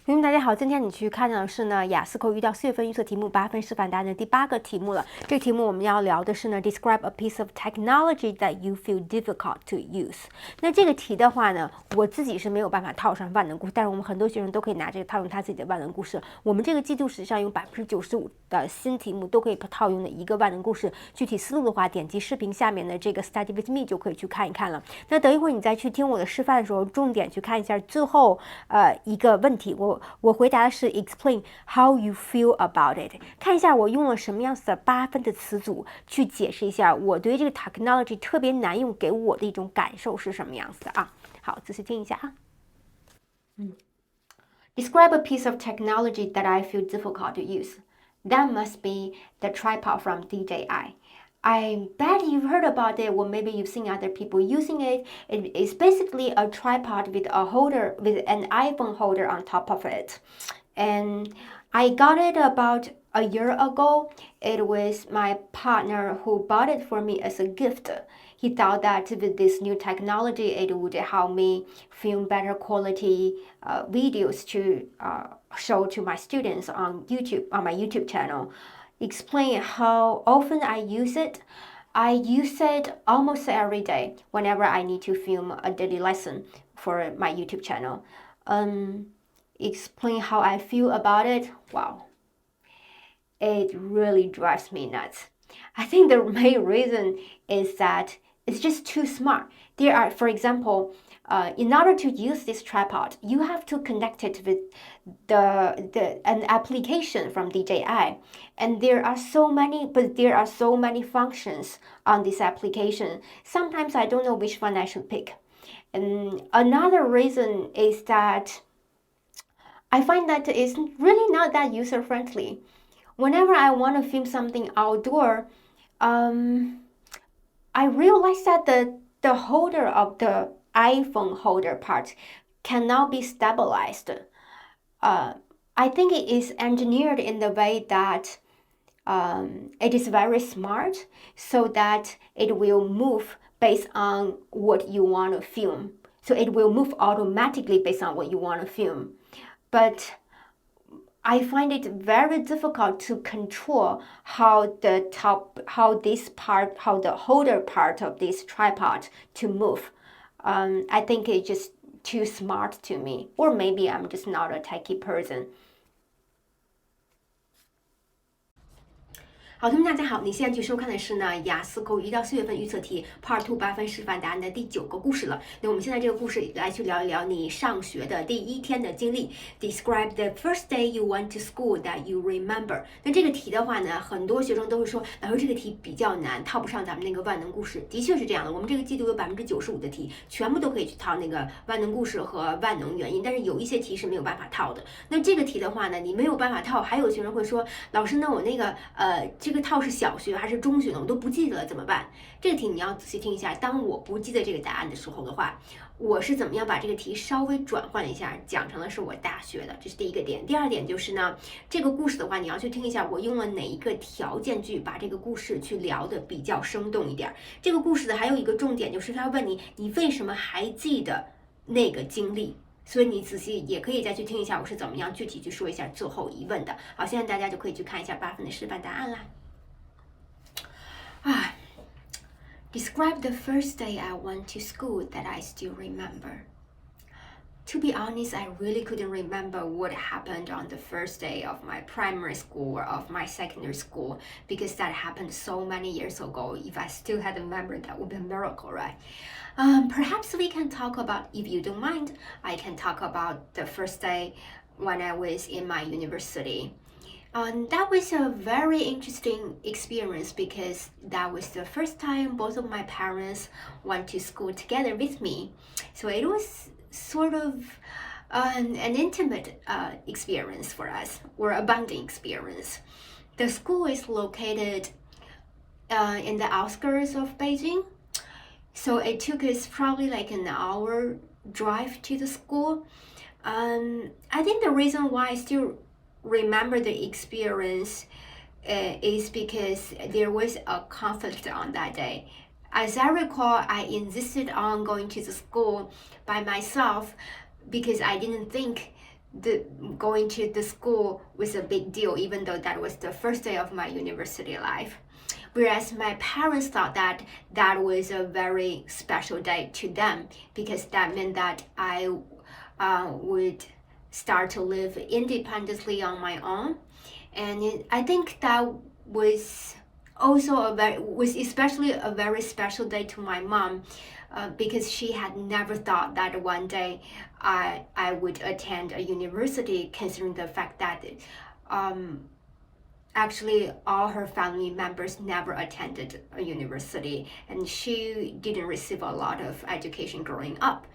同学们大家好，今天你去看的是呢雅思口语1到4月份预测题目8分示范答案的第8个题目了。这个题目我们要聊的是呢 Describe a piece of technology that you feel difficult to use。那这个题的话呢，我自己是没有办法套上万能故事，但是我们很多学生都可以拿这个套用他自己的万能故事。我们这个季度实际上有95%的新题目都可以套用的一个万能故事。具体思路的话，点击视频下面的这个 Study with me 就可以去看一看了。那等一会儿你再去听我的示范的时候，重点去看一下最后一个问题，我回答的是 explain how you feel about it。看一下我用了什么样子的8分的词组去解释一下我对于这个 technology 特别难用给我的一种感受是什么样子的啊。好，仔细听一下啊。Describe a piece of technology that I feel difficult to use. That must be the tripod from DJI. I bet you've heard about it, or maybe you've seen other people using it. It is basically a tripod with a holder, with an iPhone holder on top of it. And I got it about a year ago. It was my partner who bought it for me as a gift. He thought that with this new technology, it would help me film better quality videos to show to my students on YouTube, on my YouTube channel. Explain how often I use it. I use it almost every day whenever I need to film a daily lesson for my YouTube channel. Explain how I feel about it. Wow, it really drives me nuts. I think the main reason is that it's just too smart. There are, for example, in order to use this tripod, you have to connect it with an application from DJI, and there are so many functions on this application. Sometimes I don't know which one I should pick. And another reason is that I find that it's really not that user friendly. Whenever I want to film something outdoor, I realized that the holder of the iPhone holder part cannot be stabilized. I think it is engineered in the way that it is very smart so that it will move based on what you want to film. So it will move automatically based on what you want to film. But I find it very difficult to control how the holder part of this tripod to move. I think it's just too smart to me, or maybe I'm just not a techie person. 好，同学们大家好，你现在去收看的是呢雅思口语1到4月份预测题 Part2 8分示范答案的第9个故事了。那我们现在这个故事来去聊一聊你上学的第1天的经历。Describe the first day you went to school that you remember。那这个题的话呢，很多学生都会说，老师这个题比较难，套不上咱们那个万能故事。的确是这样的，我们这个季度有95%的题全部都可以去套那个万能故事和万能原因，但是有一些题是没有办法套的。那这个题的话呢，你没有办法套，还有学生会说，老师呢，我那个这个套是小学还是中学呢？我都不记得了，怎么办？这个题你要仔细听一下。当我不记得这个答案的时候的话，我是怎么样把这个题稍微转换一下，讲成了是我大学的，这是第一个点。第二点就是呢，这个故事的话，你要去听一下我用了哪一个条件句把这个故事去聊的比较生动一点。这个故事的还有一个重点就是他问你，你为什么还记得那个经历？所以你仔细也可以再去听一下我是怎么样具体去说一下最后疑问的。好，现在大家就可以去看一下8分的示范答案啦。Describe the first day I went to school that I still remember. To be honest, I really couldn't remember what happened on the first day of my primary school or of my secondary school because that happened so many years ago. If I still had a memory, that would be a miracle, right? Perhaps we can talk about, if you don't mind, I can talk about the first day when I was in my university. That was a very interesting experience because that was the first time both of my parents went to school together with me. So it was sort of an intimate experience for us, or a bonding experience. The school is located in the outskirts of Beijing. So it took us probably like an hour drive to the school. I think the reason why I still remember the experience is because there was a conflict on that day. As I recall, I insisted on going to the school by myself because I didn't think going to the school was a big deal, even though that was the first day of my university life. Whereas my parents thought that that was a very special day to them, because that meant that I would start to live independently on my own. And I think that was especially a very special day to my mom, because she had never thought that one day I would attend a university, considering the fact that actually all her family members never attended a university, and she didn't receive a lot of education growing up.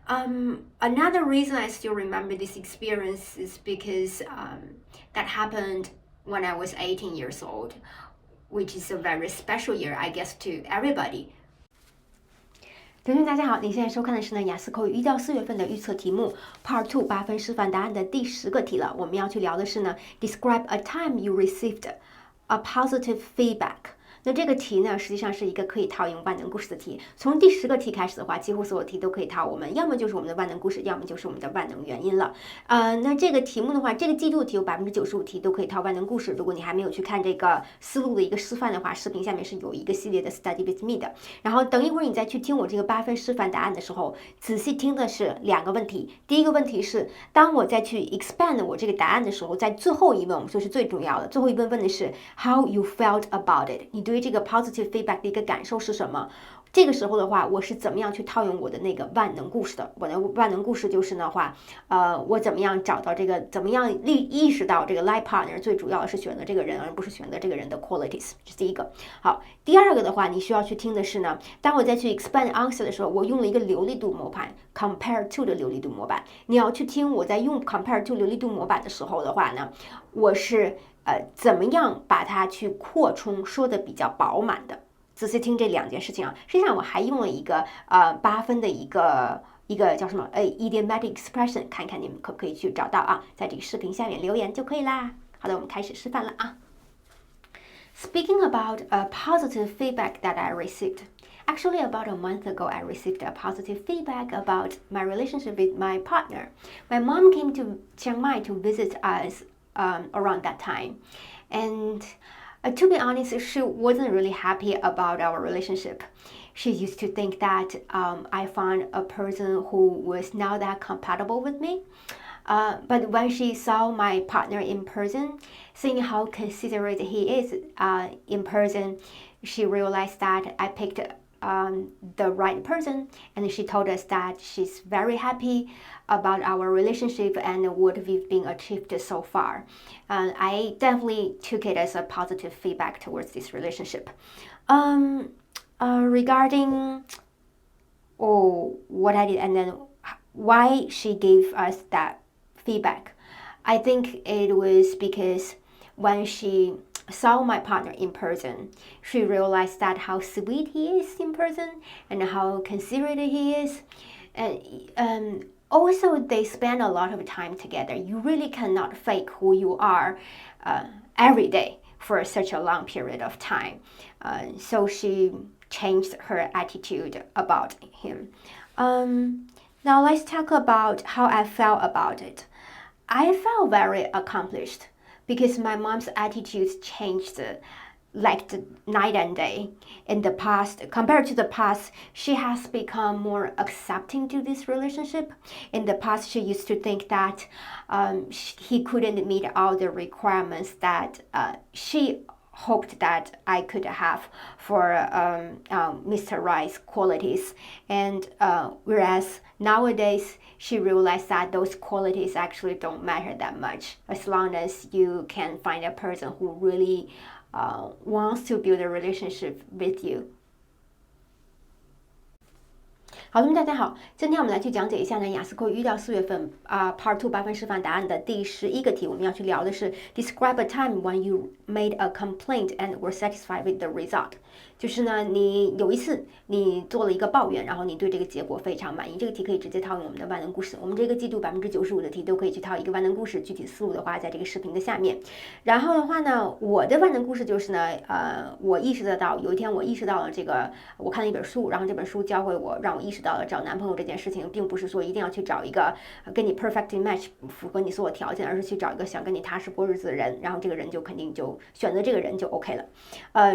Another reason I still remember this experience is because that happened when I was 18 years old, which is a very special year, I guess, to everybody. 同学大家好，你现在收看的是雅思口语1到4月份的预测题目 Part2 8分示范答案的第10个题了。我们要去聊的是Describe a time you received a positive feedback。那这个题呢，实际上是一个可以套用万能故事的题。从第10个题开始的话，几乎所有题都可以套我们，要么就是我们的万能故事，要么就是我们的万能原因了。那这个题目的话，这个季度的题有95%题都可以套万能故事。如果你还没有去看这个思路的一个示范的话，视频下面是有一个系列的 Study with me 的。然后等一会儿你再去听我这个8分示范答案的时候，仔细听的是2个问题。第一个问题是，当我再去 expand 我这个答案的时候，在最后一问，我们说是最重要的，最后一问问的是 How you felt about it， 你对于这个 positive feedback 的一个感受是什么？这个时候的话，我是怎么样去套用我的那个万能故事的？我的万能故事就是的话，我怎么样找到这个，怎么样意识到这个 life partner 最主要的是选择这个人，而不是选择这个人的 qualities， 这是第一个。好，第二个的话，你需要去听的是呢，当我再去 expand answer 的时候，我用了一个流利度模板 compare to 的流利度模板。你要去听我在用 compare to 流利度模板的时候的话呢，我是怎么样把它去扩充，说的比较饱满的。仔细听这2件事情啊，实际上我还用了一个8分的一个叫什么idiomatic expression， 看看你们可不可以去找到啊，在这个视频下面留言就可以啦。好的，我们开始示范了啊。Speaking about a positive feedback that I received. Actually, about a month ago, I received a positive feedback about my relationship with my partner. My mom came to Chiang Mai to visit us around that time. And to be honest, she wasn't really happy about our relationship. She used to think that I found a person who was not that compatible with me. But when she saw my partner in person, seeing how considerate he is in person, she realized that I picked the right person, and she told us that she's very happy about our relationship and what we've been achieved so far. I definitely took it as a positive feedback towards this relationship. Regarding what I did and then why she gave us that feedback, I think it was because when she saw my partner in person, she realized that how sweet he is in person and how considerate he is. And also, they spend a lot of time together. You really cannot fake who you are every day for such a long period of time. So she changed her attitude about him. Now let's talk about how I felt about it. I felt very accomplished because my mom's attitudes changed like the night and day. In the past, compared to the past, she has become more accepting to this relationship. In the past, she used to think that he couldn't meet all the requirements that she hoped that I could have for Mr. Rice's qualities. And whereas nowadays, she realized that those qualities actually don't matter that much, as long as you can find a person who really wants to build a relationship with you. 好，同学大家好，今天我们来去讲解一下雅思口语1到4月份Part 2 8分示范答案的第11个题。我们要去聊的是 Describe a time when you made a complaint and were satisfied with the result。就是呢，你有一次你做了一个抱怨，然后你对这个结果非常满意。这个题可以直接套用我们的万能故事。我们这个季度95%的题都可以去套一个万能故事，具体思路的话在这个视频的下面。然后的话呢，我的万能故事就是呢，我意识得到有一天我意识到了这个，我看了一本书，然后这本书教会我，让我意识识到了找男朋友这件事情，并不是说一定要去找一个跟你 perfectly match 符合你所有条件，而是去找一个想跟你踏实过日子的人，然后这个人就肯定就选择这个人就 OK 了。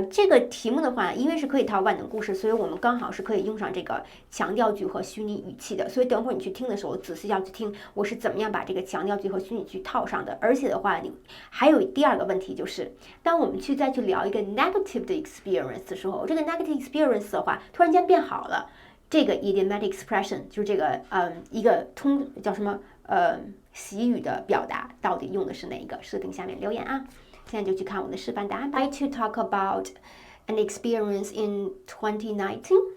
这个题目的话，因为是可以套万能故事，所以我们刚好是可以用上这个强调句和虚拟语气的。所以等会儿你去听的时候，仔细要去听我是怎么样把这个强调句和虚拟句套上的。而且的话，你还有第二个问题就是，当我们再去聊一个 negative 的 experience 的时候，这个 negative experience 的话，突然间变好了。这个 idiomatic expression 就是这个一个叫什么习语的表达，到底用的是哪一个？视频下面留言啊。现在就去看我的示范答案吧。I to talk about an experience in 2019.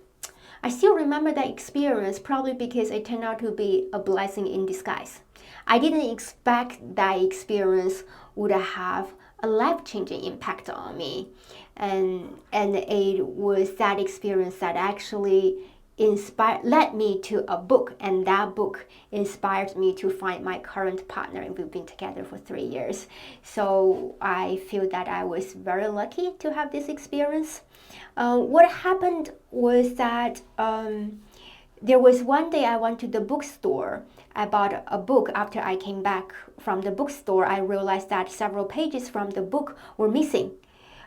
I still remember that experience probably because it turned out to be a blessing in disguise. I didn't expect that experience would have a life-changing impact on me, and it was that experience that actually led me to a book, and that book inspired me to find my current partner, and we've been together for 3 years. So I feel that I was very lucky to have this experience. What happened was that there was one day I went to the bookstore. I bought a book. After I came back from the bookstore, I realized that several pages from the book were missing.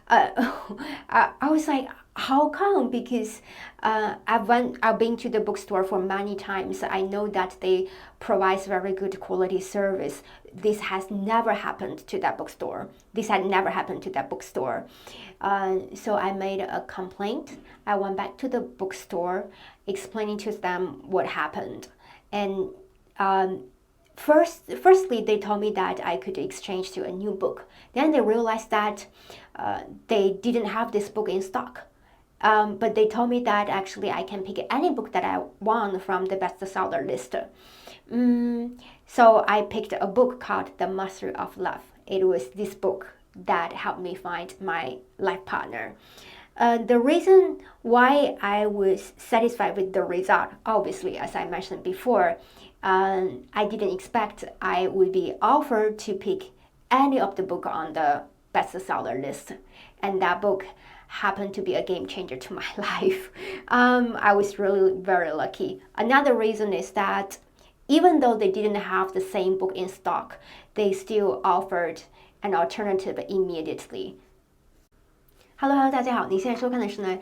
I was like, how come? Because I've been to the bookstore for many times. I know that they provide very good quality service. This has never happened to that bookstore. This had never happened to that bookstore. So I made a complaint. I went back to the bookstore, explaining to them what happened. And firstly, they told me that I could exchange to a new book. Then they realized that they didn't have this book in stock. But they told me that actually I can pick any book that I want from the bestseller list. So I picked a book called The Mastery of Love. It was this book that helped me find my life partner. The reason why I was satisfied with the result, obviously, as I mentioned before, I didn't expect I would be offered to pick any of the book on the bestseller list. And that book happened to be a game changer to my life. I was really very lucky. Another reason is that even though they didn't have the same book in stock, they still offered an alternative immediately. Hello， 大家好，你现在收看的是呢，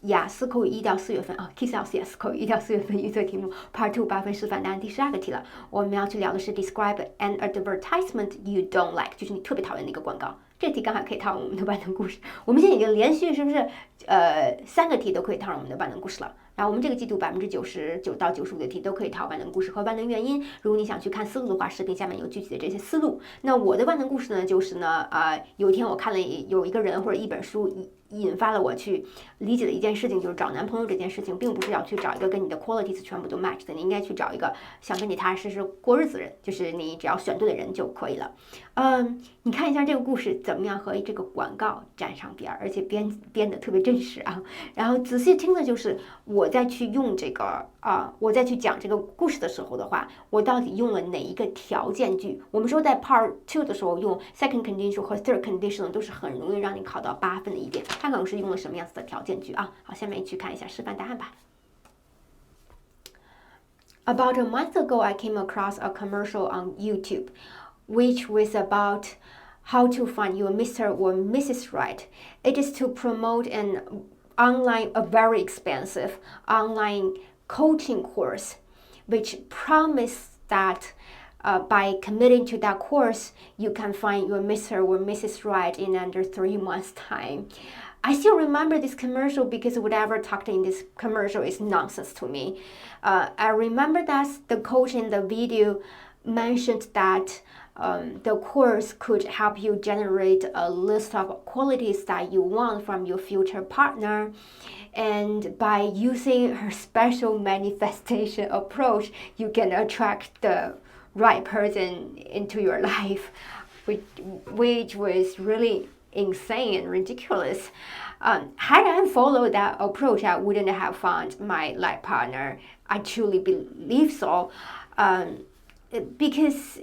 雅思口语1到4月份啊 K.I.S.S 雅思口语1到4月份预测题目 Part2 8分示范答案第12个题了。我们要去聊的是 Describe an advertisement you don't like， 就是你特别讨厌的一个广告。这个题刚好可以套我们的万能故事。我们现在已经连续是不是3个题都可以套上我们的万能故事了？然后我们这个季度99%到95%的题都可以套万能故事和万能原因。如果你想去看思路的话，视频下面有具体的这些思路。那我的万能故事呢，就是呢，有一天我看了有一个人或者一本书引发了我去理解的一件事情，就是找男朋友这件事情，并不是要去找一个跟你的 qualities 全部都 match 的，你应该去找一个想跟你踏踏实实过日子的人，就是你只要选对的人就可以了。你看一下这个故事怎么样和这个广告沾上边，而且编得特别真实啊。然后仔细听的就是我再去用这个我再去讲这个故事的时候的话，我到底用了哪一个条件句？我们说在 Part 2的时候用 second condition 和 third condition 都是很容易让你考到8分的一点。看看我是用了什么样子的条件句啊？好，下面去看一下示范答案吧。About a month ago, I came across a commercial on YouTube, which was about how to find your Mr. or Mrs. Right. It is to promote a very expensive online coaching course, which promised that by committing to that course, you can find your Mr. or Mrs. Right in under 3 months' time. I still remember this commercial because whatever talked in this commercial is nonsense to me. I remember that the coach in the video mentioned that the course could help you generate a list of qualities that you want from your future partner. And by using her special manifestation approach, you can attract the right person into your life, which was really insane and ridiculous. Had I followed that approach, I wouldn't have found my life partner. I truly believe so. Because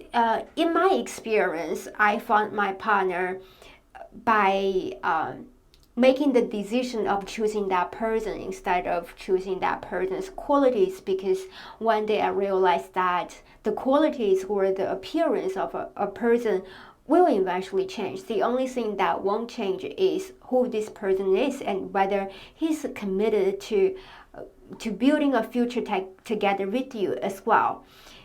in my experience, I found my partner by making the decision of choosing that person instead of choosing that person's qualities, because one day I realized that the qualities or the appearance of a person will eventually change. The only thing that won't change is who this person is and whether he's committed to building a future together with you as well.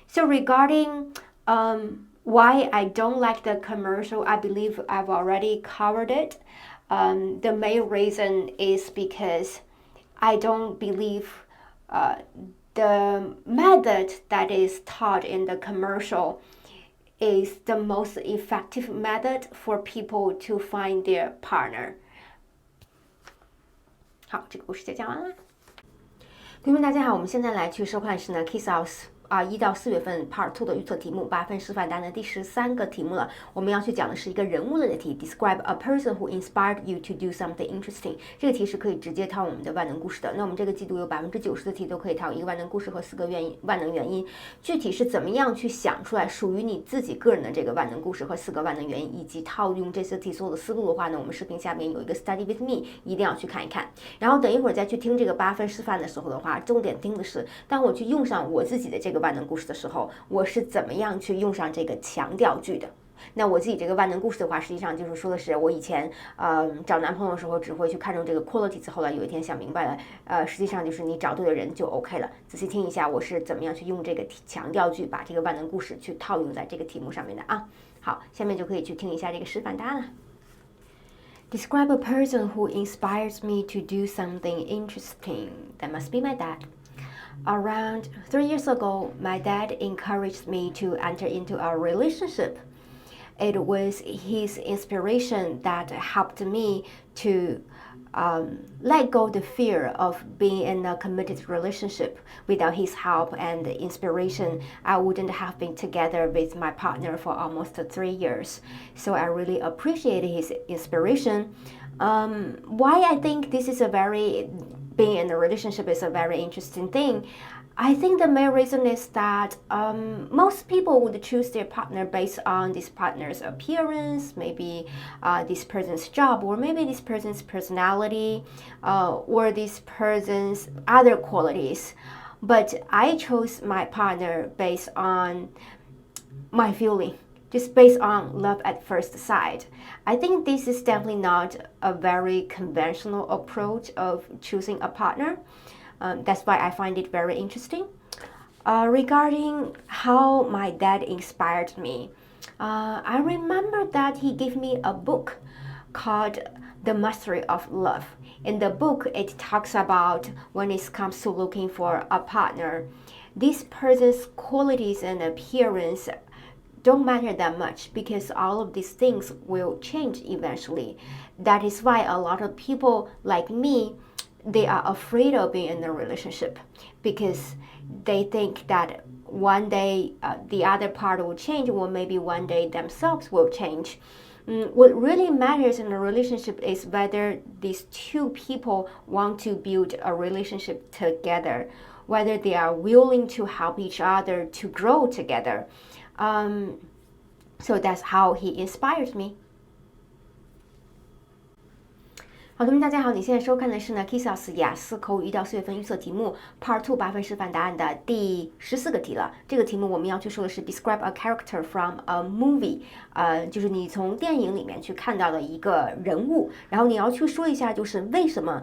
So regarding why I don't like the commercial, I believe I've already covered it. The main reason is because I don't believe the method that is taught in the commercial is the most effective method for people to find their partner. 好，这个故事就讲完了。同学们，大家好，我们现在来去收看的是呢 K.I.S.S 1到4月份 Part2 的预测题目，8分示范答案的第13个题目了。我们要去讲的是一个人物类的题 ，Describe a person who inspired you to do something interesting。这个题是可以直接套我们的万能故事的。那我们这个季度有90%的题都可以套一个万能故事和4个万能原因。具体是怎么样去想出来属于你自己个人的这个万能故事和4个万能原因，以及套用这些题所有的思路的话呢，我们视频下面有一个 Study with me， 一定要去看一看。然后等一会儿再去听这个8分示范的时候的话，重点听的是当我去用上我自己的这个万能故事的时候，我是怎么样去用上这个强调句的。那我自己这个万能故事的话，实际上就是说的是我以前找男朋友的时候只会去看重这个 qualities， 后来有一天想明白了，实际上就是你找对的人就 OK 了。仔细听一下我是怎么样去用这个强调句把这个万能故事去套用在这个题目上面的啊。好，下面就可以去听一下这个示范答案了。Describe a person who inspires me to do something interesting. That must be my dad. Around 3 years ago, my dad encouraged me to enter into a relationship. It was his inspiration that helped me to let go the fear of being in a committed relationship. Without his help and inspiration, I wouldn't have been together with my partner for almost 3 years. So I really appreciate his inspiration. Why I think this is being in a relationship is a very interesting thing. I think the main reason is that most people would choose their partner based on this partner's appearance, maybe this person's job, or maybe this person's personality, or this person's other qualities. But I chose my partner based on my feeling, just based on love at first sight. I think this is definitely not a very conventional approach of choosing a partner. That's why I find it very interesting. Regarding how my dad inspired me, I remember that he gave me a book called The Mastery of Love. In the book, it talks about when it comes to looking for a partner, this person's qualities and appearance don't matter that much because all of these things will change eventually. That is why a lot of people like me, they are afraid of being in a relationship because they think that one day the other part will change, or maybe one day themselves will change. What really matters in a relationship is whether these two people want to build a relationship together, whether they are willing to help each other to grow together. So that's how he inspired me. 好，同学们大家好，你现在收看的是呢 K.I.S.S 雅思口语1到4月份预测题目 Part2 8分示范答案的第14个题了。这个题目我们要去说的是 Describe a character from a movie， 就是你从电影里面去看到的一个人物，然后你要去说一下就是为什么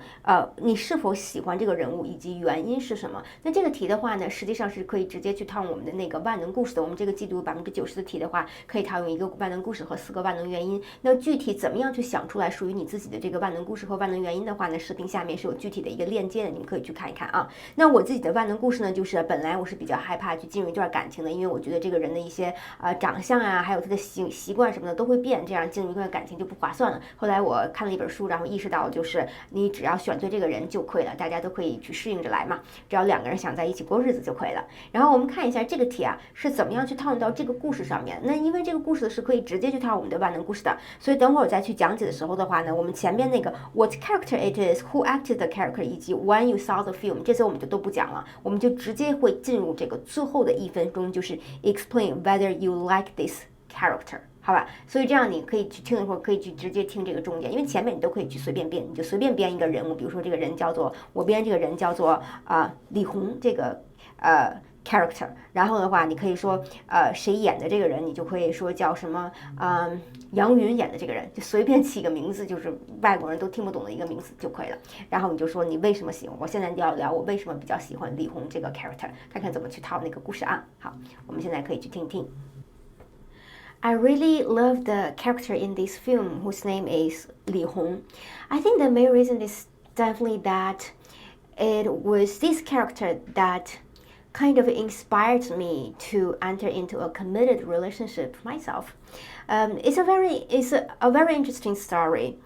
你是否喜欢这个人物以及原因是什么。那这个题的话呢，实际上是可以直接去套用我们的那个万能故事的。我们这个季度90%的题的话，可以套用一个万能故事和4个万能原因。那具体怎么样去想出来属于你自己的这个万能故事和万能原因的话呢，视频下面是有具体的一个链接的，你们可以去看一看啊。那我自己的万能故事呢，就是本来我是比较害怕去进入一段感情的，因为我觉得这个人的一些长相啊，还有他的习惯什么的都会变，这样进入一段感情就不划算了。后来我看了一本书，然后意识到就是你只要选对这个人就可以了，大家都可以去适应着来嘛，只要2个人想在一起过日子就可以了。然后我们看一下这个题啊是怎么样去套用到这个故事上面。那因为这个故事是可以直接去套我们的万能故事的，所以等会儿我再去讲解的时候的话呢，我们前面那个 What character it is, who acted the character 以及 when you saw the film 这些我们就都不讲了，我们就直接会进入这个最后的1分钟，就是 explain whether you like this character。好吧，所以这样你可以去听的时候，可以去直接听这个重点，因为前面你都可以去随便编，你就随便编一个人物，比如说这个人叫做我编这个人叫做李红这个character， 然后的话你可以说谁演的这个人，你就可以说叫什么杨云演的这个人，就随便起个名字，就是外国人都听不懂的一个名字就可以了。然后你就说你为什么喜欢，我现在要聊我为什么比较喜欢李红这个 character， 看看怎么去套那个故事啊。好，我们现在可以去听一听。I really love the character in this film whose name is Li Hong. I think the main reason is definitely that it was this character that kind of inspired me to enter into a committed relationship myself. It's a very interesting story.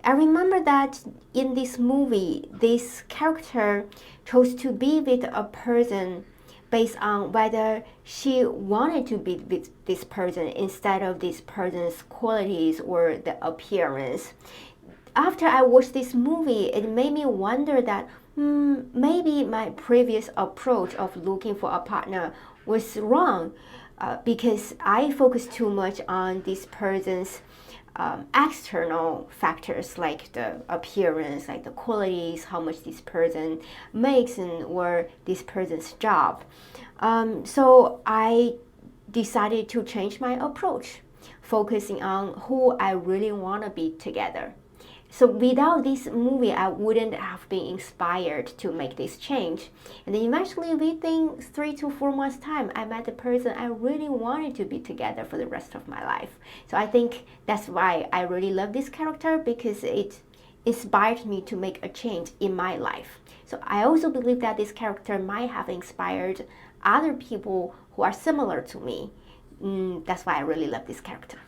I remember that in this movie, this character chose to be with a person based on whether she wanted to be with this person instead of this person's qualities or the appearance. After I watched this movie, it made me wonder that maybe my previous approach of looking for a partner was wrong because I focused too much on this person's external factors like the appearance, like the qualities, how much this person makes, and or this person's job. So I decided to change my approach, focusing on who I really want to be together. So without this movie, I wouldn't have been inspired to make this change. And then eventually, within 3 to 4 months' time, I met the person I really wanted to be together for the rest of my life. So I think that's why I really love this character, because it inspired me to make a change in my life. So I also believe that this character might have inspired other people who are similar to me. That's why I really love this character.